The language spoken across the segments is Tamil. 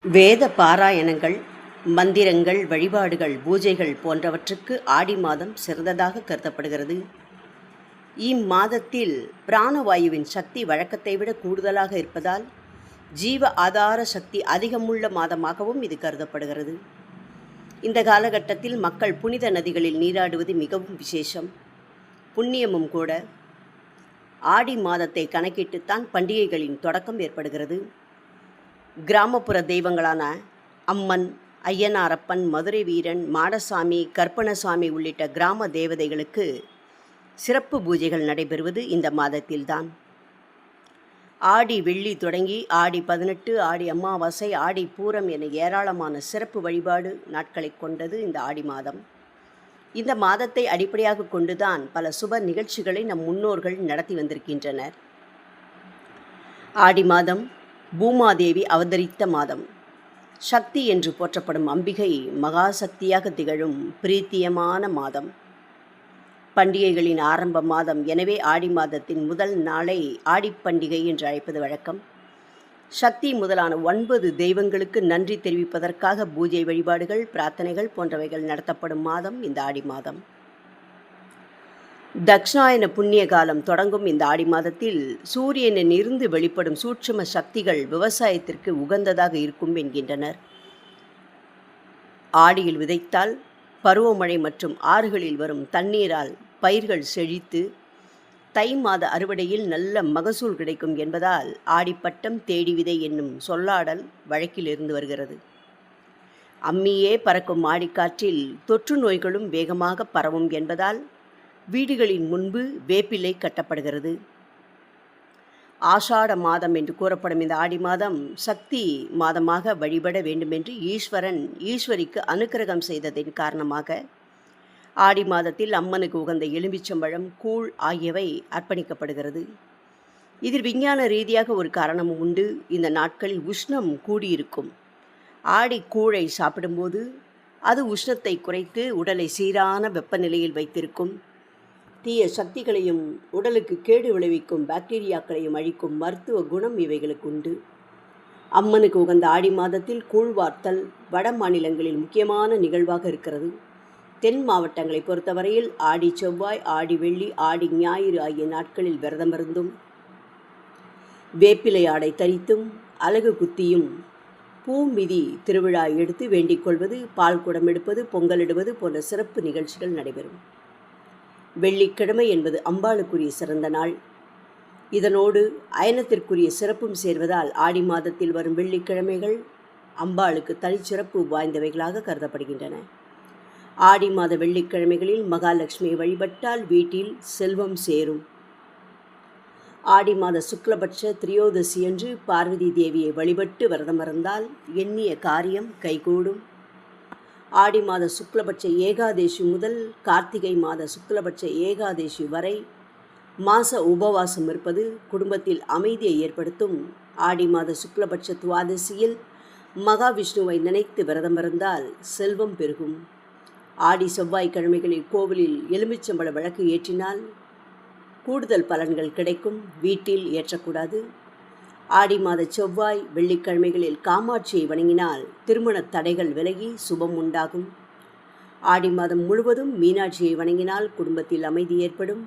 வேத பாராயணங்கள், மந்திரங்கள், வழிபாடுகள், பூஜைகள் போன்றவற்றுக்கு ஆடி மாதம் சிறந்ததாக கருதப்படுகிறது. இம்மாதத்தில் பிராணவாயுவின் சக்தி வழக்கத்தை விட கூடுதலாக இருப்பதால் ஜீவ ஆதார சக்தி அதிகமுள்ள மாதமாகவும் இது கருதப்படுகிறது. இந்த காலகட்டத்தில் மக்கள் புனித நதிகளில் நீராடுவது மிகவும் விசேஷம், புண்ணியமும் கூட. ஆடி மாதத்தை கணக்கிட்டுத்தான் பண்டிகைகளின் தொடக்கம் ஏற்படுகிறது. கிராமப்புற தெய்வங்களான அம்மன், ஐயனாரப்பன், மதுரை வீரன், மாடசாமி, கற்பணசாமி உள்ளிட்ட கிராம தேவதைகளுக்கு சிறப்பு பூஜைகள் நடைபெறுவது இந்த மாதத்தில்தான். ஆடி வெள்ளி தொடங்கி ஆடி 18, ஆடி அமாவாசை, ஆடி பூரம் என ஏராளமான சிறப்பு வழிபாடு நாட்களை கொண்டது இந்த ஆடி மாதம். இந்த மாதத்தை அடிப்படையாக கொண்டுதான் பல சுப நிகழ்ச்சிகளை நம் முன்னோர்கள் நடத்தி வந்திருக்கின்றனர். ஆடி மாதம் பூமாதேவி அவதரித்த மாதம். சக்தி என்று போற்றப்படும் அம்பிகை மகாசக்தியாக திகழும் பிரீத்தியமான மாதம். பண்டிகைகளின் ஆரம்ப மாதம். எனவே ஆடி மாதத்தின் முதல் நாளை ஆடிப்பண்டிகை என்று அழைப்பது வழக்கம். சக்தி முதலான 9 தெய்வங்களுக்கு நன்றி தெரிவிப்பதற்காக பூஜை, வழிபாடுகள், பிரார்த்தனைகள் போன்றவைகள் நடத்தப்படும் மாதம் இந்த ஆடி மாதம். தக்ஷாயன புண்ணிய காலம் தொடங்கும் இந்த ஆடி மாதத்தில் சூரியனில் இருந்து வெளிப்படும் சூட்சும சக்திகள் விவசாயத்திற்கு உகந்ததாக இருக்கும் என்கின்றனர். ஆடியில் விதைத்தால் பருவமழை மற்றும் ஆறுகளில் வரும் தண்ணீரால் பயிர்கள் செழித்து தை மாத அறுவடையில் நல்ல மகசூல் கிடைக்கும் என்பதால் ஆடிப்பட்டம் தேடி விதை என்னும் சொல்லாடல் வழக்கில் இருந்து வருகிறது. அம்மியே பறக்கும் ஆடிக்காற்றில் தொற்று நோய்களும் வேகமாக பரவும் என்பதால் வீடுகளின் முன்பு வேப்பிலை கட்டப்படுகிறது. ஆஷாட மாதம் என்று கூறப்படும் இந்த ஆடி மாதம் சக்தி மாதமாக வழிபட வேண்டுமென்று ஈஸ்வரன் ஈஸ்வரிக்கு அனுக்கிரகம் செய்ததின் காரணமாக ஆடி மாதத்தில் அம்மனுக்கு உகந்த எலுமிச்சம்பழம், கூழ் ஆகியவை அர்ப்பணிக்கப்படுகிறது. இதில் விஞ்ஞான ரீதியாக ஒரு காரணமும் உண்டு. இந்த நாட்களில் உஷ்ணம் கூடியிருக்கும். ஆடி கூழை சாப்பிடும்போது அது உஷ்ணத்தை குறைத்து உடலை சீரான வெப்பநிலையில் வைத்திருக்கும். தீய சக்திகளையும் உடலுக்கு கேடு விளைவிக்கும் பாக்டீரியாக்களையும் அழிக்கும் மருத்துவ குணம் இவைகளுக்கு உண்டு. அம்மனுக்கு உகந்த ஆடி மாதத்தில் கூழ் வார்த்தல் வட மாநிலங்களில் முக்கியமான நிகழ்வாக இருக்கிறது. தென் மாவட்டங்களை பொறுத்தவரையில் ஆடி செவ்வாய், ஆடி வெள்ளி, ஆடி ஞாயிறு ஆகிய நாட்களில் விரதமிருந்தும் வேப்பிலை ஆடை தரித்தும் அலகு குத்தியும் பூமிதி திருவிழா எடுத்து வேண்டிக் கொள்வது, பால் குடம் எடுப்பது, பொங்கலிடுவது போன்ற சிறப்பு நிகழ்ச்சிகள் நடைபெறும். வெள்ளிக்கிழமை என்பது அம்பாளுக்குரிய சிறந்த நாள். இதனோடு அயனத்திற்குரிய சிறப்பும் சேர்வதால் ஆடி மாதத்தில் வரும் வெள்ளிக்கிழமைகள் அம்பாளுக்கு தனிச்சிறப்பு வாய்ந்தவைகளாக கருதப்படுகின்றன. ஆடி மாத வெள்ளிக்கிழமைகளில் மகாலட்சுமியை வழிபட்டால் வீட்டில் செல்வம் சேரும். ஆடி மாத சுக்லபட்ச திரியோதசி அன்று பார்வதி தேவியை வழிபட்டு விரதமிருந்தால் எண்ணிய காரியம் கைகூடும். ஆடி மாத சுக்லபட்ச ஏகாதேசி முதல் கார்த்திகை மாத சுக்லபட்ச ஏகாதேசி வரை மாச உபவாசம் இருப்பது குடும்பத்தில் அமைதியை ஏற்படுத்தும். ஆடி மாத சுக்லபட்ச துவாதசியில் மகாவிஷ்ணுவை நினைத்து விரதமிருந்தால் செல்வம் பெருகும். ஆடி செவ்வாய்க்கிழமைகளில் கோவிலில் எலுமிச்சம்பழ விளக்கு ஏற்றினால் கூடுதல் பலன்கள் கிடைக்கும். வீட்டில் ஏற்றக்கூடாது. ஆடி மாத செவ்வாய், வெள்ளிக்கிழமைகளில் காமாட்சியை வணங்கினால் திருமண தடைகள் விலகி சுபம் உண்டாகும். ஆடி மாதம் முழுவதும் மீனாட்சியை வணங்கினால் குடும்பத்தில் அமைதி ஏற்படும்.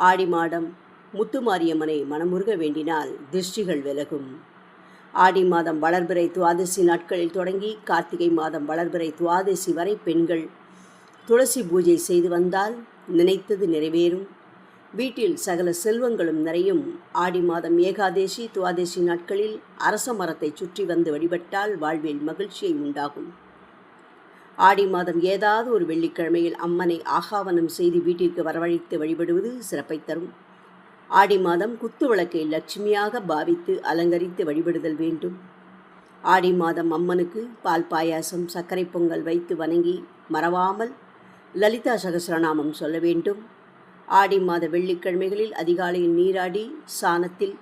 ஆடி மாதம் முத்துமாரியம்மனை மனமுருக வேண்டினால் திருஷ்டிகள் விலகும். ஆடி மாதம் வளர்பிறை துவாதசி நாட்களில் தொடங்கி கார்த்திகை மாதம் வளர்பிறை துவாதசி வரை பெண்கள் துளசி பூஜை செய்து வந்தால் நினைத்தது நிறைவேறும். வீட்டில் சகல செல்வங்களும் நிறையும். ஆடி மாதம் ஏகாதேசி, துவாதசி நாட்களில் அரச மரத்தை சுற்றி வந்து வழிபட்டால் வாழ்வில் மகிழ்ச்சியை உண்டாகும். ஆடி மாதம் ஏதாவது ஒரு வெள்ளிக்கிழமையில் அம்மனை ஆகாவனம் செய்து வீட்டிற்கு வரவழைத்து வழிபடுவது சிறப்பை தரும். ஆடி மாதம் குத்து விளக்கை லட்சுமியாக பாவித்து அலங்கரித்து வழிபடுதல் வேண்டும். ஆடி மாதம் அம்மனுக்கு பால் பாயாசம், சர்க்கரை பொங்கல் வைத்து வணங்கி மறவாமல் லலிதா சகஸ்ரநாமம் சொல்ல வேண்டும். ஆடி மாத வெள்ளிக்கிழமைகளில் அதிகாலையில் நீராடி சாணத்தில்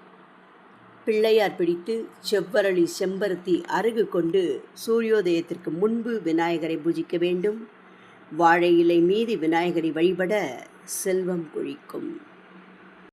பிள்ளையார் பிடித்து செவ்வரளி, செம்பருத்தி, அருகு கொண்டு சூரியோதயத்திற்கு முன்பு விநாயகரை பூஜிக்க வேண்டும். வாழை இலை மீது விநாயகரை வழிபட செல்வம் கொழிக்கும்.